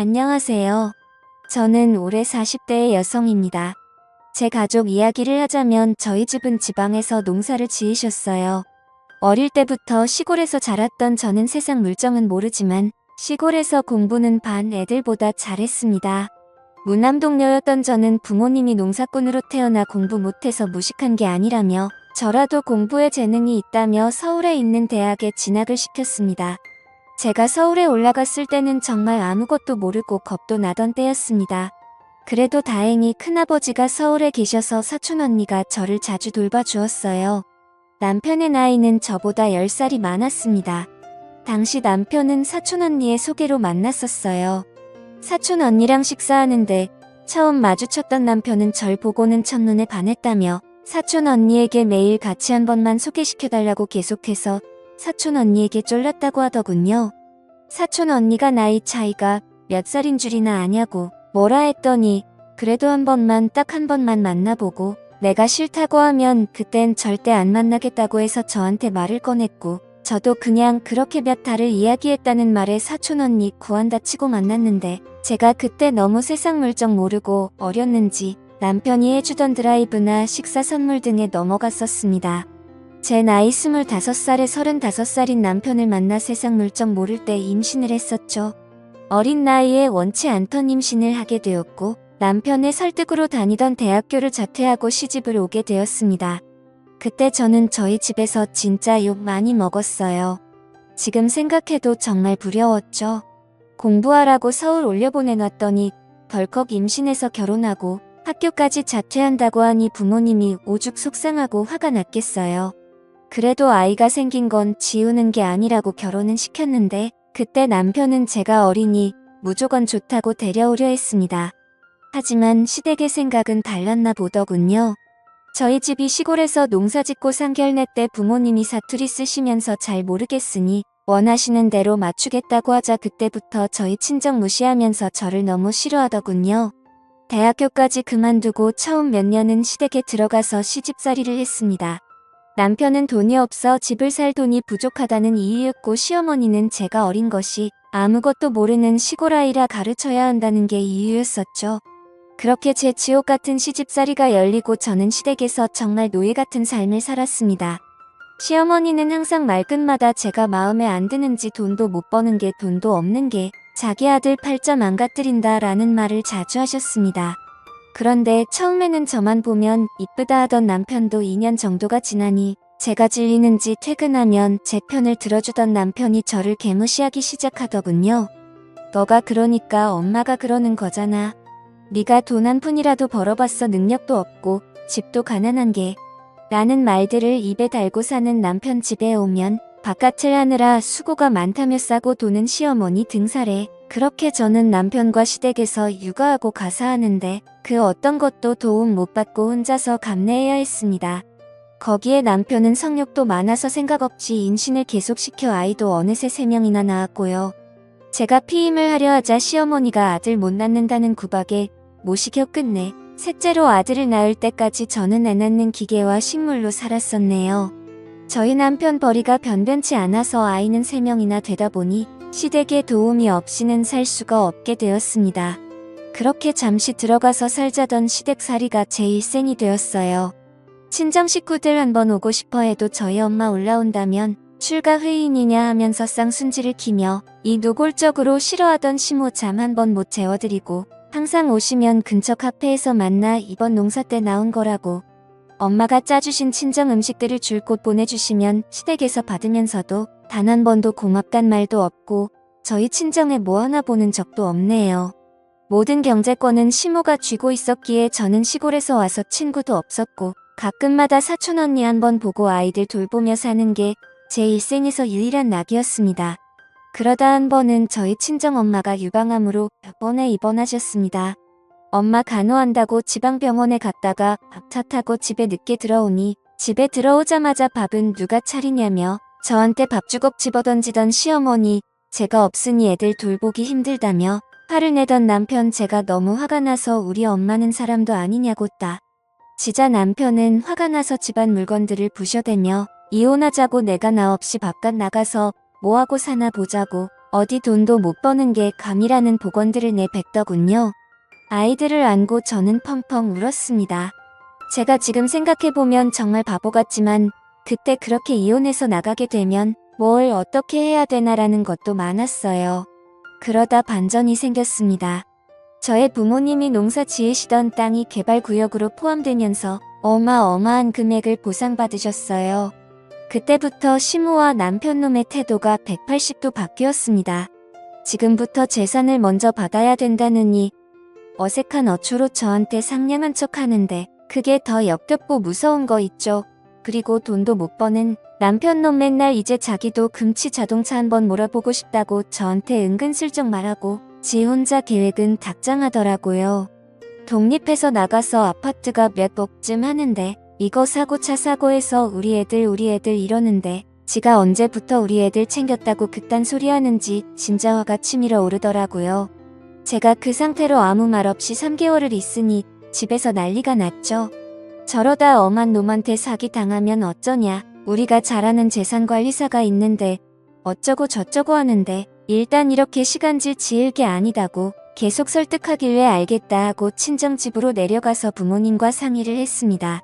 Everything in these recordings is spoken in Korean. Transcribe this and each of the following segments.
안녕하세요. 저는 올해 40대의 여성입니다. 제 가족 이야기를 하자면 저희 집은 지방에서 농사를 지으셨어요. 어릴 때부터 시골에서 자랐던 저는 세상 물정은 모르지만 시골에서 공부는 반 애들보다 잘했습니다. 무남동녀였던 저는 부모님이 농사꾼으로 태어나 공부 못해서 무식한 게 아니라며 저라도 공부에 재능이 있다며 서울에 있는 대학에 진학을 시켰습니다. 제가 서울에 올라갔을 때는 정말 아무것도 모르고 겁도 나던 때였습니다. 그래도 다행히 큰아버지가 서울에 계셔서 사촌 언니가 저를 자주 돌봐주었어요. 남편의 나이는 저보다 10살이 많았습니다. 당시 남편은 사촌 언니의 소개로 만났었어요. 사촌 언니랑 식사하는데 처음 마주쳤던 남편은 절 보고는 첫눈에 반했다며 사촌 언니에게 매일 같이 한 번만 소개시켜달라고 계속해서 사촌 언니에게 쫄렸다고 하더군요. 사촌 언니가 나이 차이가 몇 살인 줄이나 아냐고 뭐라 했더니 그래도 한 번만 딱 한 번만 만나보고 내가 싫다고 하면 그땐 절대 안 만나겠다고 해서 저한테 말을 꺼냈고 저도 그냥 그렇게 몇 달을 이야기했다는 말에 사촌 언니 구한다 치고 만났는데 제가 그때 너무 세상 물정 모르고 어렸는지 남편이 해주던 드라이브나 식사 선물 등에 넘어갔었습니다. 제 나이 25살에 35살인 남편을 만나 세상 물정 모를 때 임신을 했었죠. 어린 나이에 원치 않던 임신을 하게 되었고 남편의 설득으로 다니던 대학교를 자퇴하고 시집을 오게 되었습니다. 그때 저는 저희 집에서 진짜 욕 많이 먹었어요. 지금 생각해도 정말 두려웠죠. 공부하라고 서울 올려보내놨더니 덜컥 임신해서 결혼하고 학교까지 자퇴한다고 하니 부모님이 오죽 속상하고 화가 났겠어요. 그래도 아이가 생긴 건 지우는 게 아니라고 결혼은 시켰는데 그때 남편은 제가 어리니 무조건 좋다고 데려오려 했습니다. 하지만 시댁의 생각은 달랐나 보더군요. 저희 집이 시골에서 농사짓고 상견례 때 부모님이 사투리 쓰시면서 잘 모르겠으니 원하시는 대로 맞추겠다고 하자 그때부터 저희 친정 무시하면서 저를 너무 싫어하더군요. 대학교까지 그만두고 처음 몇 년은 시댁에 들어가서 시집살이를 했습니다. 남편은 돈이 없어 집을 살 돈이 부족하다는 이유였고 시어머니는 제가 어린 것이 아무것도 모르는 시골아이라 가르쳐야 한다는 게 이유였었죠. 그렇게 제 지옥 같은 시집살이가 열리고 저는 시댁에서 정말 노예 같은 삶을 살았습니다. 시어머니는 항상 말끝마다 제가 마음에 안 드는지 돈도 못 버는 게 돈도 없는 게 자기 아들 팔자 망가뜨린다 라는 말을 자주 하셨습니다. 그런데 처음에는 저만 보면 이쁘다 하던 남편도 2년 정도가 지나니 제가 질리는지 퇴근하면 제 편을 들어주던 남편이 저를 개무시하기 시작하더군요. 너가 그러니까 엄마가 그러는 거잖아. 네가 돈 한 푼이라도 벌어봤어 능력도 없고 집도 가난한 게 라는 말들을 입에 달고 사는 남편 집에 오면 바깥을 하느라 수고가 많다며 싸고 도는 시어머니 등살에 그렇게 저는 남편과 시댁에서 육아하고 가사하는데 그 어떤 것도 도움 못 받고 혼자서 감내해야 했습니다. 거기에 남편은 성욕도 많아서 생각 없이 임신을 계속시켜 아이도 어느새 3명이나 낳았고요. 제가 피임을 하려 하자 시어머니가 아들 못 낳는다는 구박에 모시겨 끝내 셋째로 아들을 낳을 때까지 저는 애 낳는 기계와 식물로 살았었네요. 저희 남편 벌이가 변변치 않아서 아이는 3명이나 되다 보니 시댁의 도움이 없이는 살 수가 없게 되었습니다. 그렇게 잠시 들어가서 살자던 시댁살이가 제 일생이 되었어요. 친정 식구들 한번 오고 싶어 해도 저희 엄마 올라온다면 출가 회인이냐 하면서 쌍순지를 키며 이 노골적으로 싫어하던 시모 잠 한 번 못 재워드리고 항상 오시면 근처 카페에서 만나 이번 농사 때 나온 거라고 엄마가 짜주신 친정 음식들을 줄곧 보내주시면 시댁에서 받으면서도 단 한 번도 고맙단 말도 없고 저희 친정에 뭐 하나 보는 적도 없네요. 모든 경제권은 시모가 쥐고 있었기에 저는 시골에서 와서 친구도 없었고 가끔마다 사촌 언니 한 번 보고 아이들 돌보며 사는 게 제 일생에서 유일한 낙이었습니다. 그러다 한 번은 저희 친정엄마가 유방암으로 몇 번에 입원하셨습니다. 엄마 간호한다고 지방병원에 갔다가 차 타고 집에 늦게 들어오니 집에 들어오자마자 밥은 누가 차리냐며 저한테 밥주걱 집어던지던 시어머니, 제가 없으니 애들 돌보기 힘들다며 화를 내던 남편 제가 너무 화가 나서 우리 엄마는 사람도 아니냐고 지자 남편은 화가 나서 집안 물건들을 부셔대며 이혼하자고 내가 나 없이 바깥 나가서 뭐하고 사나 보자고 어디 돈도 못 버는 게 감이라는 복원들을 내뱉더군요. 아이들을 안고 저는 펑펑 울었습니다. 제가 지금 생각해보면 정말 바보 같지만 그때 그렇게 이혼해서 나가게 되면 뭘 어떻게 해야 되나라는 것도 많았어요. 그러다 반전이 생겼습니다. 저의 부모님이 농사 지으시던 땅이 개발구역으로 포함되면서 어마어마한 금액을 보상받으셨어요. 그때부터 시모와 남편놈의 태도가 180도 바뀌었습니다. 지금부터 재산을 먼저 받아야 된다느니 어색한 어초로 저한테 상냥한 척 하는데 그게 더 역겹고 무서운 거 있죠. 그리고 돈도 못 버는 남편놈 맨날 이제 자기도 금치 자동차 한번 몰아보고 싶다고 저한테 은근슬쩍 말하고 지 혼자 계획은 닥장하더라고요. 독립해서 나가서 아파트가 몇 억쯤 하는데 이거 사고 차 사고 해서 우리 애들 이러는데 지가 언제부터 우리 애들 챙겼다고 그딴 소리 하는지 진짜 화가 치밀어 오르더라고요. 제가 그 상태로 아무 말 없이 3개월을 있으니 집에서 난리가 났죠. 저러다 엄한 놈한테 사기 당하면 어쩌냐. 우리가 잘 아는 재산관리사가 있는데 어쩌고 저쩌고 하는데 일단 이렇게 시간질 지을 게 아니다고 계속 설득하길래 알겠다 하고 친정집으로 내려가서 부모님과 상의를 했습니다.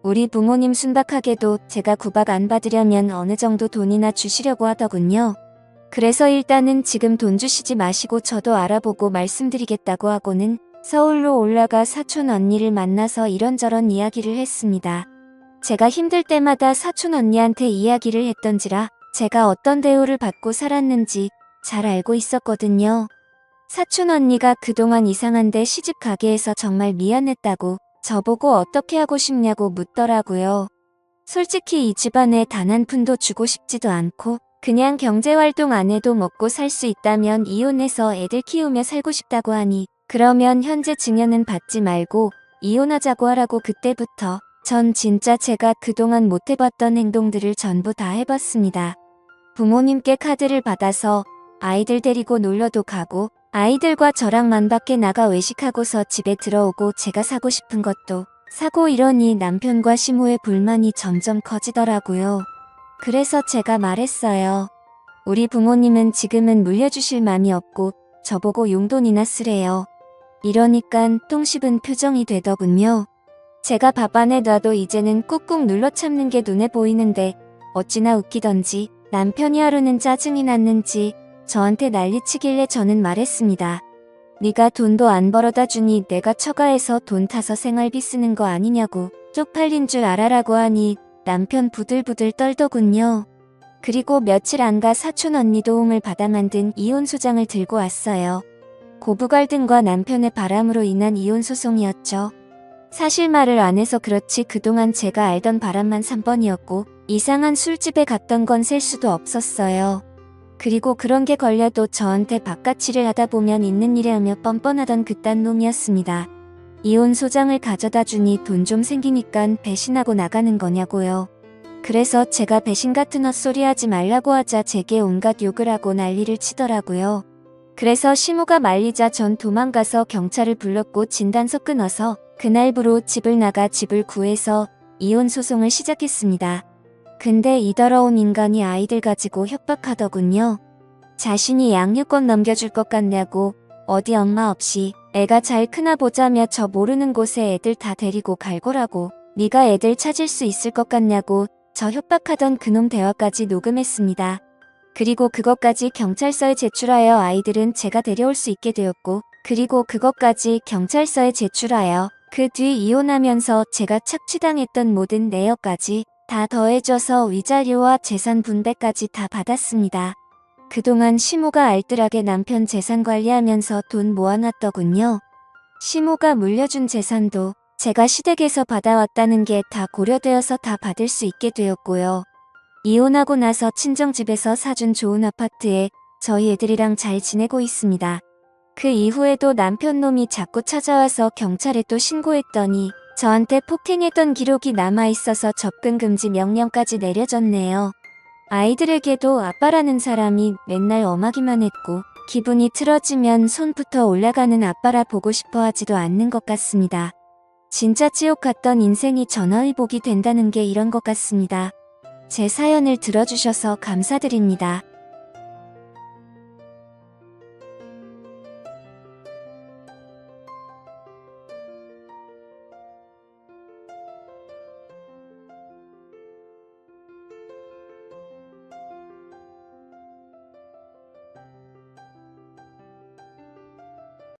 우리 부모님 순박하게도 제가 구박 안 받으려면 어느 정도 돈이나 주시려고 하더군요. 그래서 일단은 지금 돈 주시지 마시고 저도 알아보고 말씀드리겠다고 하고는 서울로 올라가 사촌 언니를 만나서 이런저런 이야기를 했습니다. 제가 힘들 때마다 사촌 언니한테 이야기를 했던지라 제가 어떤 대우를 받고 살았는지 잘 알고 있었거든요. 사촌 언니가 그동안 이상한데 시집 가게 해서 정말 미안했다고 저보고 어떻게 하고 싶냐고 묻더라고요. 솔직히 이 집안에 단 한 푼도 주고 싶지도 않고 그냥 경제활동 안 해도 먹고 살 수 있다면 이혼해서 애들 키우며 살고 싶다고 하니 그러면 현재 증여는 받지 말고 이혼하자고 하라고 그때부터 전 진짜 제가 그동안 못 해봤던 행동들을 전부 다 해봤습니다. 부모님께 카드를 받아서 아이들 데리고 놀러도 가고 아이들과 저랑만 밖에 나가 외식하고서 집에 들어오고 제가 사고 싶은 것도 사고 이러니 남편과 시모의 불만이 점점 커지더라고요. 그래서 제가 말했어요. 우리 부모님은 지금은 물려주실 맘이 없고 저보고 용돈이나 쓰래요. 이러니깐 똥 씹은 표정이 되더군요. 제가 밥 안에 놔도 이제는 꾹꾹 눌러 참는 게 눈에 보이는데 어찌나 웃기던지 남편이 하루는 짜증이 났는지 저한테 난리치길래 저는 말했습니다. 네가 돈도 안 벌어다 주니 내가 처가해서 돈 타서 생활비 쓰는 거 아니냐고 쪽팔린 줄 알아라고 하니 남편 부들부들 떨더군요. 그리고 며칠 안 가 사촌 언니 도움을 받아 만든 이혼 소장을 들고 왔어요. 고부 갈등과 남편의 바람으로 인한 이혼 소송이었죠. 사실 말을 안 해서 그렇지 그동안 제가 알던 바람만 3번이었고 이상한 술집에 갔던 건 셀 수도 없었어요. 그리고 그런 게 걸려도 저한테 바깥일을 하다 보면 있는 일에 하며 뻔뻔하던 그딴 놈이었습니다. 이혼 소장을 가져다 주니 돈 좀 생기니깐 배신하고 나가는 거냐고요. 그래서 제가 배신 같은 헛소리 하지 말라고 하자 제게 온갖 욕을 하고 난리를 치더라고요. 그래서 시모가 말리자 전 도망가서 경찰을 불렀고 진단서 끊어서 그날부로 집을 나가 집을 구해서 이혼 소송을 시작했습니다. 근데 이 더러운 인간이 아이들 가지고 협박하더군요. 자신이 양육권 넘겨줄 것 같냐고 어디 엄마 없이 애가 잘 크나 보자며 저 모르는 곳에 애들 다 데리고 갈 거라고 네가 애들 찾을 수 있을 것 같냐고 저 협박하던 그놈 대화까지 녹음했습니다. 그리고 그것까지 경찰서에 제출하여 아이들은 제가 데려올 수 있게 되었고 그리고 그것까지 경찰서에 제출하여 그 뒤 이혼하면서 제가 착취당했던 모든 내역까지 다 더해져서 위자료와 재산 분배까지 다 받았습니다. 그동안 시모가 알뜰하게 남편 재산 관리하면서 돈 모아놨더군요. 시모가 물려준 재산도 제가 시댁에서 받아왔다는 게 다 고려되어서 다 받을 수 있게 되었고요. 이혼하고 나서 친정집에서 사준 좋은 아파트에 저희 애들이랑 잘 지내고 있습니다. 그 이후에도 남편놈이 자꾸 찾아와서 경찰에 또 신고했더니 저한테 폭행했던 기록이 남아있어서 접근 금지 명령까지 내려졌네요. 아이들에게도 아빠라는 사람이 맨날 엄하기만 했고 기분이 틀어지면 손부터 올라가는 아빠라 보고 싶어 하지도 않는 것 같습니다. 진짜 지옥 같던 인생이 전화위복이 된다는 게 이런 것 같습니다. 제 사연을 들어주셔서 감사드립니다.